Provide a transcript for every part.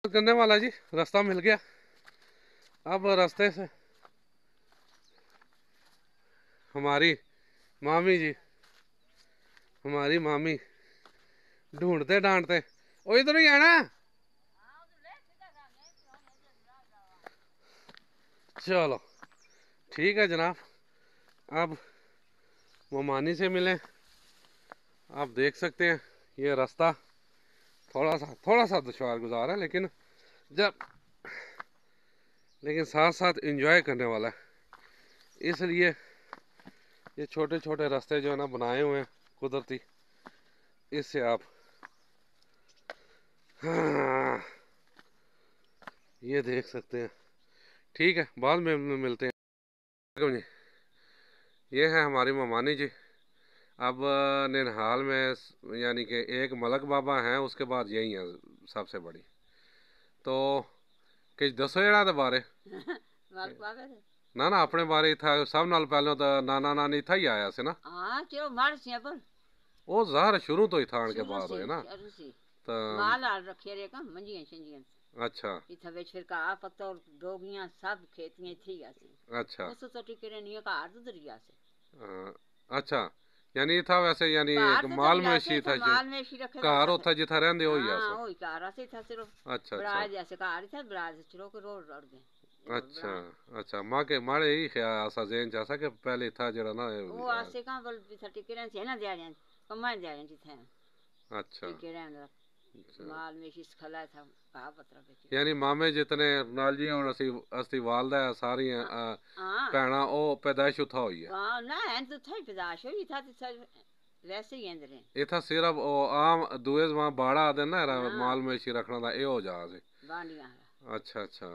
करने वाला जी, रास्ता मिल गया। अब रास्ते से हमारी मामी जी, हमारी मामी ढूंढते डांटते, ओ इधर ही आना। चलो ठीक है जनाब, अब ममानी से मिले। आप देख सकते हैं ये रास्ता थोड़ा सा दुश्वार गुजार है, लेकिन साथ साथ एंजॉय करने वाला है। इसलिए ये छोटे छोटे रास्ते जो है ना बनाए हुए हैं कुदरती, इससे आप हाँ, ये देख सकते हैं। ठीक है, बाद में मिलते हैं। ये है हमारी ममानी जी। अब ननिहाल में यानी कि एक मलक बाबा हैं, उसके बाद यही है सबसे बड़ी। तो किस दसो जड़ा दे बारे ना अपने बारे था सब नाल पहले तो नाना नानी था ही आया से ना। हां चलो मार से पर वो ज़ाहिर शुरू तो ही था के बाद से है ना। तो माल आल रखे रे का मंजियां छंजियां। अच्छा इथा वे छिरका पत्तो डोगियां सब खेतियां थी आसे। अच्छा बस तो टिकरे नहीं का आर दरिया से। अच्छा यानी था वैसे यानी एक माल मवेशी था जो माल मवेशी रखे कार होता जिथा रहंदे हो ही हां आसा। ओई कार आसे था सिर्फ अच्छा बड़ा अच्छा जैसे कार था बड़ा चलो के रोड रोड गए। अच्छा अच्छा माँ के मारे ही ख्याल आसा जेन जैसा कि पहले था जरा ना वो आसे का बोल बिथा टिकरे से ना दिया कमाई दिया जिथे। अच्छा टिकरे माल में इस खला था कहा पत्रा पे यानी मामे जितने नाल जी हुन असि वालदा है सारी भैणा ओ पैदाइश उथा हुई है। हां ना तो था पैदाइश हुई था वैसे ही अंदर इथा सिर्फ ओ आम दुए जमा बाड़ा आदे ना माल मवेशी रखना दा ए हो जा से बांडियां। अच्छा अच्छा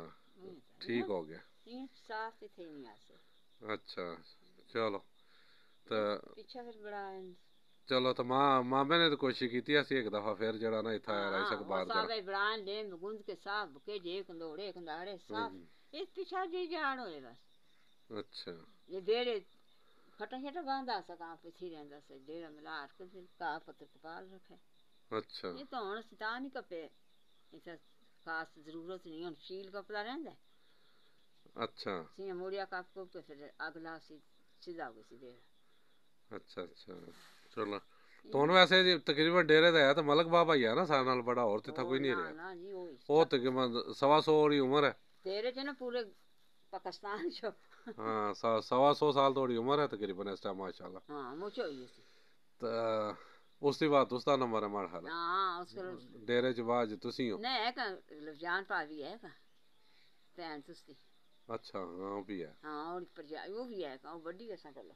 ठीक हो गया। ये साफ थे नहीं आसे। अच्छा चलो तो पीछे फिर बड़ा चलो तो मामे ने तो कोशिश की थी असि एक दफा फिर जरा ना इथा यार ऐसा बात कर साबे ब्रांड दे गुंद के साफ के जे कंदोड़े कंदाड़े साफ इस पीछे जी जान होए बस। अच्छा ये बेड़े फटा फटा बांधा सका पिछी रहंदा से डेरा मिला के फिर का पत्थर कपाल रखे। अच्छा ये तो हुन सिता नहीं कपे इसे खास जरूरत नहीं हुन शील कपड़ा रहंदा। अच्छा सी मोड़िया का को फिर अगला सीधा हो सी दे। अच्छा चलो तो हुन वैसे जी तकरीबन डेरे दा है तो मलक बाबा ही है ना सारे नाल बड़ा और तो कोई नहीं रहा। ना जी वो तकरीबन 125 दी उम्र है तेरे च ना पूरे पाकिस्तान छ। हाँ 125 साल थोड़ी उम्र है तकरीबन इस टाइम माशाल्लाह। हाँ मुझे हुई थी तो उसके बाद उसका नंबर है माड़ा हाल हाँ उसके डेरे च बाद तुसी हो नहीं है का लफजान भाभी है का भैन तुसी। अच्छा हाँ भी है हाँ और परजाई वो भी है का वो बड़ी है सा चलो।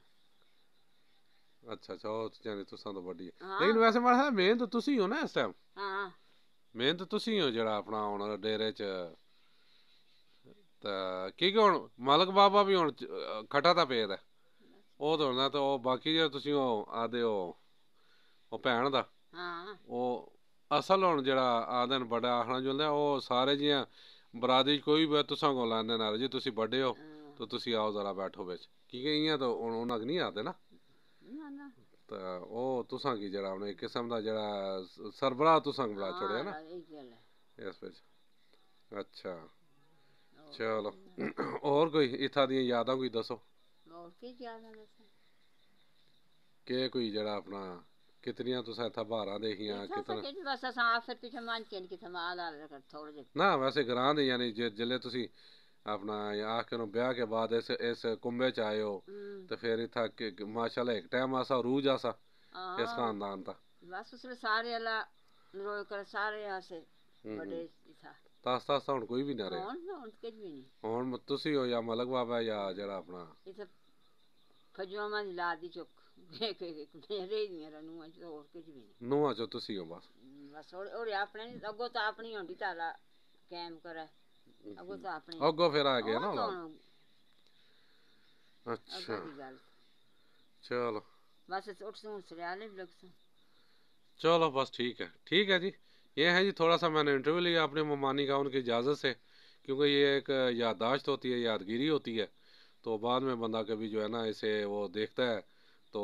अच्छा अच्छा वो जाने तुसा तो बड़ी है हाँ लेकिन वैसे माड़ा हाल मेन तो तुसी हो ना इस टाइम। हाँ मेन तो तुसी हो जड़ा अपना हुन डेरे च की हुन मलक बाबा भी हुन खटा ता पेद है ਉਹ ਤਾਂ ਹੁੰਦਾ ਤਾਂ ਉਹ ਬਾਕੀ ਜੇ ਤੁਸੀਂ ਉਹ ਆਦੇ ਉਹ ਭੈਣ ਦਾ ਉਹ ਅਸਲ ਹੁਣ ਜਿਹੜਾ ਆਦਨ ਬੜਾ ਆਖਣਾ ਚਾਹੁੰਦਾ ਉਹ ਸਾਰੇ ਜੀਆਂ ਬਰਾਦਰੀ ਕੋਈ ਵੀ ਤੁਸਾਂ ਕੋਲ ਆਂਦੇ ਨਾਲ ਜੀ ਤੁਸੀਂ ਵੱਡੇ ਹੋ ਤਾਂ ਤੁਸੀਂ ਆਓ ਜ਼ਰਾ ਬੈਠੋ ਵਿੱਚ ਕੀ ਇਆਂ ਤਾਂ ਉਹਨਾਂ ਨਹੀਂ ਆਦੇ ਨਾ ਤਾਂ ਉਹ ਤੁਸਾਂ ਕੀ ਜਿਹੜਾ ਉਹਨੇ ਕਿਸਮ ਦਾ ਜਿਹੜਾ ਸਰਬਰਾਹ ਤੁਸਾਂ ਬੜਾ ਛੋੜਿਆ ਨਾ ਇਸ ਵਿੱਚ। ਅੱਛਾ ਚਲੋ ਹੋਰ ਕੋਈ ਇਥਾਂ ਦੀਆਂ ਯਾਦਾਂ ਕੋਈ ਦੱਸੋ के कोई जड़ा अपना कितनियां तुसा इथा बाहर देखियां कितना बस असा फिर पीछे मान के कि माल थोड़े जे ना वैसे ग्रां दे यानी जिले तुसी अपना आख के ब्याह के बाद इस कुंभे च आए हो तो फिर इथा माशाल्लाह एक टाइम आसा रूज आसा इस खानदान दा बस उसले सारे अल्लाह रोय कर सारे आसे बड़े था तास तास हुन कोई भी ना रहे हुन कुछ भी नहीं हुन तुसी हो या मलक बाबा या जड़ा अपना इथे फजवा मन ला दी चुक मेरे ही मेरा नुआ जो और कुछ भी नहीं नुआ जो तुसी हो बस बस और अपने अगो तो अपनी होंदी ताला कैम करे अगो तो अपनी अगो फिर आ गया ना अच्छा चलो बस उठ से सरियाले भी लगता चलो बस ठीक है जी। ये है जी थोड़ा सा मैंने इंटरव्यू लिया अपने ममानी का उनकी इजाज़त से क्योंकि ये एक याददाश्त होती है यादगिरी होती है तो बाद में बंदा कभी जो है ना इसे वो देखता है तो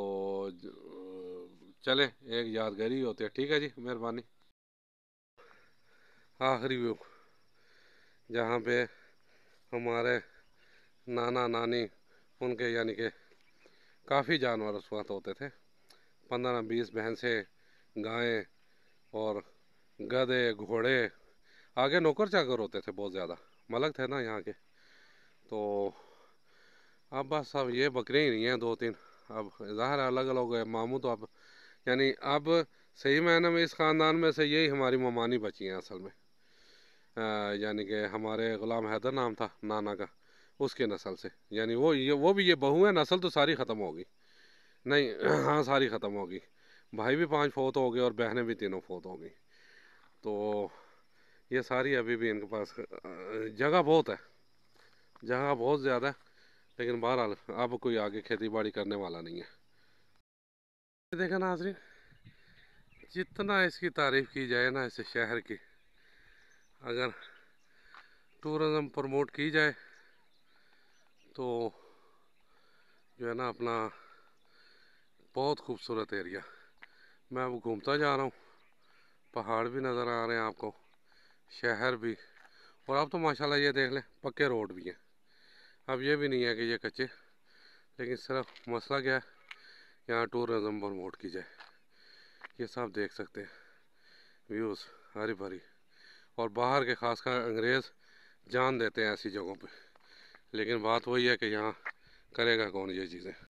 चले एक यादगारी होती है। ठीक है जी मेहरबानी आखिरी व्यू जहाँ पे हमारे नाना नानी उनके यानी कि काफ़ी जानवर उस वक्त होते थे, 15-20 भैंसें, गायें और गधे, घोड़े। आगे नौकर चाकर होते थे बहुत ज़्यादा, मलक थे ना यहाँ के। तो अब बस अब ये बकरे ही नहीं हैं 2-3। अब ज़ाहिर अलग अलग हो गए मामू। तो अब यानी अब सही मायने में इस ख़ानदान में से यही हमारी ममानी बची हैं असल में। यानी कि हमारे ग़ुलाम हैदर नाम था नाना का, उसके नस्ल से। यानी वो भी ये बहू है, नस्ल तो सारी ख़त्म होगी नहीं। हाँ सारी ख़त्म होगी। भाई भी 5 फोत हो गए और बहनें भी 3 फोत हो गई। तो ये सारी अभी भी इनके पास जगह बहुत है, जगह बहुत ज़्यादा है। लेकिन बहरहाल अब कोई आगे खेती बाड़ी करने वाला नहीं है। देखा नाज़रीन, जितना इसकी तारीफ़ की जाए ना इस शहर की, अगर टूरिज़म प्रमोट की जाए तो जो है ना अपना बहुत खूबसूरत एरिया। मैं अब घूमता जा रहा हूँ, पहाड़ भी नज़र आ रहे हैं आपको, शहर भी। और अब तो माशाल्लाह ये देख लें पक्के रोड भी हैं। अब ये भी नहीं है कि ये कच्चे। लेकिन सिर्फ मसला क्या है, यहाँ टूरिज़म प्रमोट की जाए। ये सब देख सकते हैं व्यूज़, हरी भरी। और बाहर के खासकर अंग्रेज़ जान देते हैं ऐसी जगहों पे। लेकिन बात वही है कि यहाँ करेगा कौन ये चीज़ें।